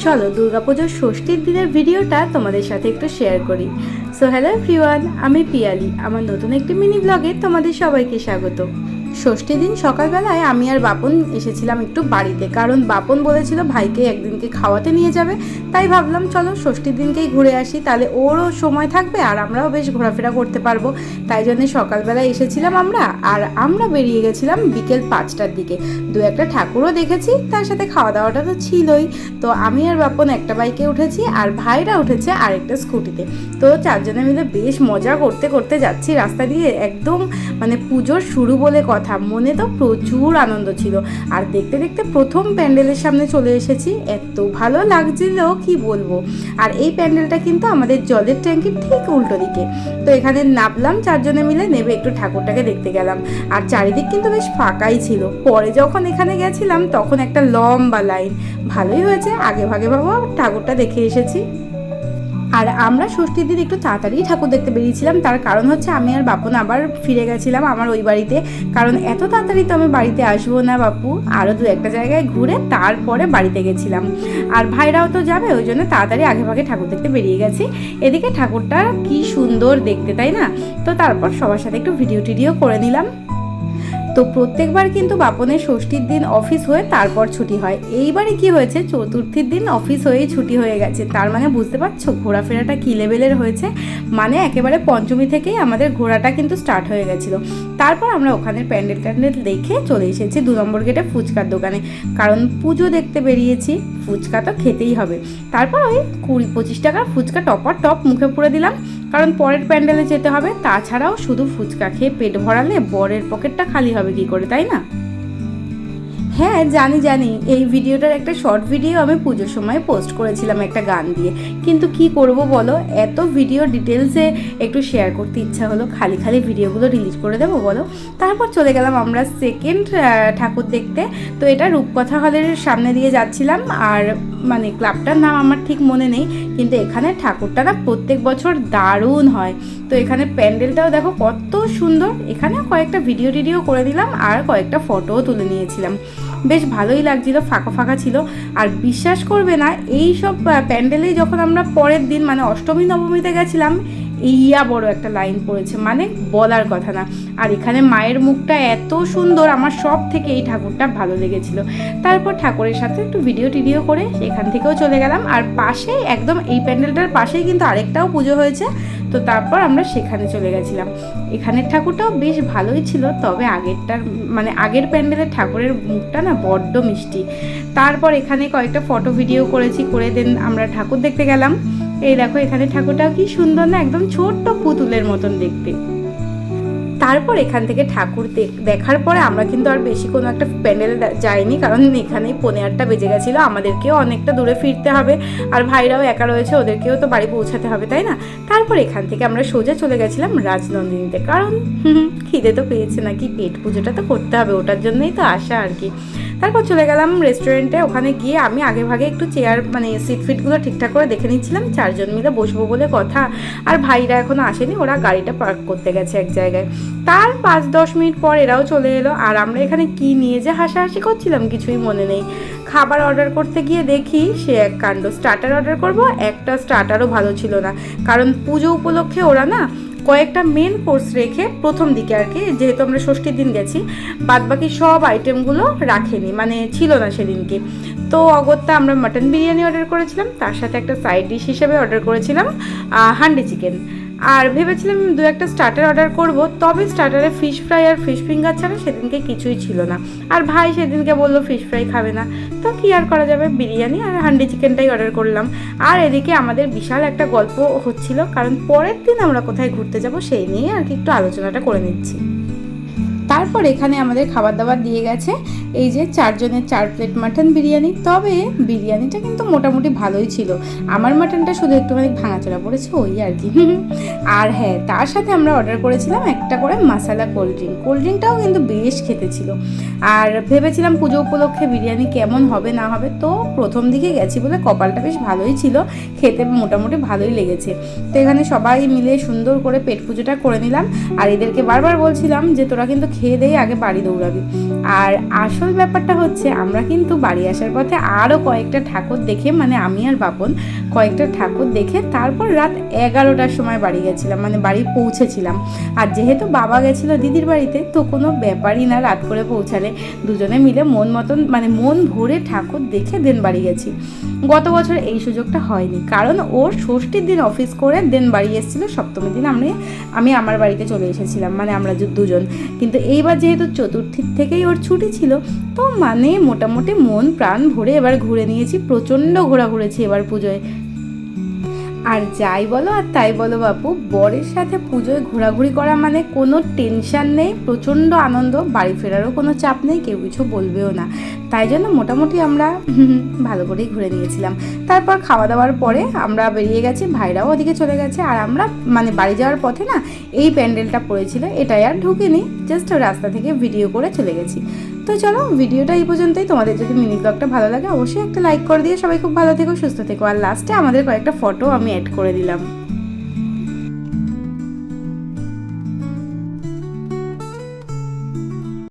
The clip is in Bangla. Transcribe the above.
চলো দুর্গাপুজোর ষষ্ঠীর দিনের ভিডিওটা তোমাদের সাথে একটু শেয়ার করি। সো হ্যালো এভরিওয়ান, আমি পিয়ালি। আমার নতুন একটি মিনি ব্লগে তোমাদের সবাইকে স্বাগত। ষষ্ঠীর দিন সকালবেলায় আমি আর বাপন এসেছিলাম একটু বাড়িতে, কারণ বাপন বলেছিল ভাইকে একদিনকে খাওয়াতে নিয়ে যাবে। তাই ভাবলাম চলো ষষ্ঠীর দিনকেই ঘুরে আসি, তাহলে ওরও সময় থাকবে আর আমরাও বেশ ঘোরাফেরা করতে পারবো। তাই জন্য সকালবেলায় এসেছিলাম আমরা বেরিয়ে গেছিলাম বিকেল 5টার দিকে। দু একটা ঠাকুরও দেখেছি, তার সাথে খাওয়া দাওয়াটা তো ছিলই। তো আমি আর বাপন একটা বাইকে উঠেছি আর ভাইরা উঠেছে আরেকটা স্কুটিতে। তো চারজনে মিলে বেশ মজা করতে করতে যাচ্ছি রাস্তা দিয়ে। একদম মানে পুজোর শুরু বলে কথা, মনে তো প্রচুর আনন্দ ছিল। আর দেখতে দেখতে প্রথম প্যান্ডেলের সামনে চলে এসেছি, এত ভালো লাগছিল কি বলবো। আর এই প্যান্ডেলটা কিন্তু আমাদের জলের ট্যাঙ্কির ঠিক উল্টো দিকে। তো এখানে নামলাম চারজনে মিলে, নেমে একটু ঠাকুরটাকে দেখতে গেলাম। আর চারিদিক কিন্তু বেশ ফাঁকাই ছিল। পরে যখন এখানে গেছিলাম তখন একটা লম্বা লাইন। ভালোই হয়েছে, আগে ভাগে বাবা ঠাকুরটা দেখে এসেছি। আর আমরা ষষ্ঠীর দিন একটু তাড়াতাড়ি ঠাকুর দেখতে বেরিয়েছিলাম, তার কারণ হচ্ছে আমি আর বাপন আবার ফিরে গেছিলাম আমার ওই বাড়িতে। কারণ এত তাড়াতাড়ি তো আমি বাড়িতে আসবো না বাপু, আরও দু একটা জায়গায় ঘুরে তারপরে বাড়িতে গেছিলাম। আর ভাইরাও তো যাবে, ওই জন্য তাড়াতাড়ি আগে ভাগে ঠাকুর দেখতে বেরিয়ে গেছি। এদিকে ঠাকুরটা কি সুন্দর দেখতে, তাই না? তো তারপর সবার সাথে একটু ভিডিও টিডিও করে নিলাম। তো প্রত্যেকবার কিন্তু বাপনের ষষ্ঠীর দিন অফিস হয়ে তারপর ছুটি হয়। এইবারে কি হয়েছে, চতুর্থীর দিন অফিস হয়েই ছুটি হয়ে গেছে। তার মানে বুঝতে পারছো ঘোরাফেরাটা কী লেভেলের হয়েছে। মানে একেবারে পঞ্চমী থেকেই আমাদের ঘোরাটা কিন্তু স্টার্ট হয়ে গেছিলো। তারপর আমরা ওখানে প্যান্ডেল ট্যান্ডেল দেখে চলে এসেছি 2 নম্বর গেটে ফুচকার দোকানে, কারণ পুজো দেখতে বেরিয়েছি, ফুচকা তো খেতেই হবে। তারপর ওই 20-25 টাকার ফুচকা টপ মুখে পুরে দিলাম, কারণ পরের প্যান্ডেলে যেতে হবে। তাছাড়াও শুধু ফুচকা খেয়ে পেট ভরালে বরের পকেটটা খালি হবে কি করে, তাই না? হ্যাঁ জানি, এই ভিডিওটার একটা শর্ট ভিডিও আমি পুজোর সময় পোস্ট করেছিলাম একটা গান দিয়ে, কিন্তু কি করব বলো, এত ভিডিও ডিটেলসে একটু শেয়ার করতে ইচ্ছা হলো, খালি ভিডিওগুলো রিলিজ করে দেবো বলো। তারপর চলে গেলাম আমরা সেকেন্ড ঠাকুর দেখতে। তো এটা রূপকথা হলের সামনে দিয়ে যাচ্ছিলাম, আর মানে ক্লাবটার নাম আমার ঠিক মনে নেই, কিন্তু এখানে ঠাকুরটা না প্রত্যেক বছর দারুণ হয়। তো এখানে প্যান্ডেলটাও দেখো কত সুন্দর। এখানে কয়েকটা ভিডিও টিডিও করে দিলাম আর কয়েকটা ফটোও তুলে নিয়েছিলাম। বেশ ভালোই লাগছিল, ফাঁকা ফাঁকা ছিল। আর বিশ্বাস করবে না, এই সব প্যান্ডেলেই যখন আমরা পরের দিন মানে অষ্টমী নবমীতে গেছিলাম, ইয়া বড় একটা লাইন পড়েছে, মানে বলার কথা না। আর এখানে মায়ের মুখটা এত সুন্দর, আমার সব থেকে এই ঠাকুরটা ভালো লেগেছিল। তারপর ঠাকুরের সাথে একটু ভিডিও টিডিও করে এখান থেকেও চলে গেলাম। আর পাশে একদম এই প্যান্ডেলটার পাশেই কিন্তু আরেকটাও পুজো হয়েছে। তো তারপর আমরা সেখানে চলে গেছিলাম। এখানের ঠাকুরটাও বেশ ভালোই ছিল, তবে আগের প্যান্ডেলের ঠাকুরের মুখটা না বড্ড মিষ্টি। তারপর এখানে কয়েকটা ফটো ভিডিও করেছি, করে দেন আমরা ঠাকুর দেখতে গেলাম। এই দেখো এখানে ঠাকুরটাও কি সুন্দর না, একদম ছোট্ট পুতুলের মতন দেখতে। তারপর এখান থেকে ঠাকুর দেখার পরে আমরা কিন্তু আর বেশি কোনো একটা প্যান্ডেল যাইনি, কারণ এখানেই 8:15 বেজে গেছিলো। আমাদেরকেও অনেকটা দূরে ফিরতে হবে, আর ভাইরাও একা রয়েছে, ওদেরকেও তো বাড়ি পৌঁছাতে হবে, তাই না? তারপর এখান থেকে আমরা সোজা চলে গেছিলাম রাজনন্দিনীতে, কারণ খিদে তো পেয়েছে নাকি, পেট পুজোটা তো করতে হবে, ওটার জন্যই তো আসা আর কি। তারপর চলে গেলাম রেস্টুরেন্টে। ওখানে গিয়ে আমি আগে ভাগে একটু চেয়ার সিট ফিটগুলো ঠিকঠাক করে দেখে নিচ্ছিলাম, 4জন মিলে বসবো বলে কথা। আর ভাইরা এখনো আসেনি, ওরা গাড়িটা পার্ক করতে গেছে এক জায়গায়। তার 5-10 মিনিট পর এরাও চলে এলো। আর আমরা এখানে কি নিয়ে যে হাসাহাসি করছিলাম কিছুই মনে নেই। খাবার অর্ডার করতে গিয়ে দেখি সে এক কাণ্ড, স্টার্টার অর্ডার করব, একটা স্টার্টারও ভালো ছিল না, কারণ পুজো উপলক্ষে ওরা না কয়েকটা মেন কোর্স রেখে প্রথম দিকে আর কি, যেহেতু আমরা ষষ্ঠীর দিন গেছি, বাদবাকি সব আইটেমগুলো রাখেনি, মানে ছিল না সেদিনকে। তো অগত্যা আমরা মাটন বিরিয়ানি অর্ডার করেছিলাম, তার সাথে একটা সাইড ডিশ হিসেবে অর্ডার করেছিলাম হান্ডি চিকেন। আর ভেবেছিলাম 2-একটা স্টার্টার অর্ডার করব, তবে স্টার্টারে ফিশ ফ্রাই আর ফিশ ফিঙ্গার ছাড়া সেদিনকে কিছুই ছিল না। আর ভাই সেদিনকে বললো ফিশ ফ্রাই খাবে না, তো কি আর করা যাবে, বিরিয়ানি আর হান্ডি চিকেনটাই অর্ডার করলাম। আর এদিকে আমাদের বিশাল একটা গল্প হচ্ছিল, কারণ পরের দিন আমরা কোথায় ঘুরতে যাব সেই নিয়ে আর কি একটু আলোচনাটা করে নিচ্ছি। তারপর এখানে আমাদের খাবার দাবার দিয়ে গেছে, এই যে 4 জনের 4 প্লেট মাটন বিরিয়ানি। তবে বিরিয়ানিটা কিন্তু মোটামুটি ভালোই ছিল, আমার মাটনটা শুধু একটুখানি ভাঙাচোরা পড়েছে ওই আর কি। আর হ্যাঁ, তার সাথে আমরা অর্ডার করেছিলাম একটা করে মশালা কোল্ড ড্রিঙ্কটাও কিন্তু বেশ খেতে ছিল। আর ভেবেছিলাম পুজো উপলক্ষে বিরিয়ানি কেমন হবে না হবে, তো প্রথম দিকে গেছি বলে কপালটা বেশ ভালোই ছিল, খেতে মোটামুটি ভালোই লেগেছে। তো এখানে সবাই মিলে সুন্দর করে পেট পুজোটা করে নিলাম। আর এদেরকে বারবার বলছিলাম যে তোরা কিন্তু খেয়ে খেয়ে দিয়ে আগে বাড়ি দৌড়াবি। আর আসল ব্যাপারটা হচ্ছে আমরা কিন্তু বাড়ি আসার পথে আরও কয়েকটা ঠাকুর দেখে, মানে আমি আর বাপন কয়েকটা ঠাকুর দেখে তারপর রাত 11টার সময় বাড়ি গেছিলাম, মানে বাড়ি পৌঁছেছিলাম। আর যেহেতু বাবা গেছিলো দিদির বাড়িতে, তো কোনো ব্যাপারই না রাত করে পৌঁছালে, দুজনে মিলে মন মতন মানে মন ভরে ঠাকুর দেখে দেন বাড়ি গেছি। গত বছর এই সুযোগটা হয়নি, কারণ ওর ষষ্ঠীর দিন অফিস করে দেন বাড়ি এসেছিলো, সপ্তমীর দিন আমি আমার বাড়িতে চলে এসেছিলাম, মানে আমরা দুজন। কিন্তু এইবার যেহেতু চতুর্থীর থেকেই ওর ছুটি ছিল, তো মানে মোটামুটি মন প্রাণ ভরে এবার ঘুরে নিয়েছি, প্রচণ্ড ঘোরা ঘুরেছি এবার পুজোয়। আর যাই বলো আর তাই বলো বাপু, বরের সাথে পুজোয় ঘোরাঘুরি করা মানে কোনো টেনশন নেই, প্রচণ্ড আনন্দ, বাড়ি ফেরারও কোনো চাপ নেই, কেউ কিছু বলবেও না। তাই জন্য মোটামুটি আমরা ভালো করেই ঘুরে নিয়েছিলাম। তারপর খাওয়া দাওয়ার পরে আমরা বেরিয়ে গেছি, ভাইরাও ওদিকে চলে গেছে, আর আমরা মানে বাড়ি যাওয়ার পথে না এই প্যান্ডেলটা পড়েছিল, এটাই আর ঢুকিনি, জাস্ট রাস্তা থেকে ভিডিও করে চলে গেছি। তো চলো ভিডিওটা এই পর্যন্তই। তোমাদের যদি মিনি ব্লগটা ভালো লাগে অবশ্যই একটা লাইক করে দিয়ে সবাই খুব ভালো থেকো, সুস্থ থেকো। আর লাস্টে আমাদের কয়েকটা ফটো আমি অ্যাড করে দিলাম।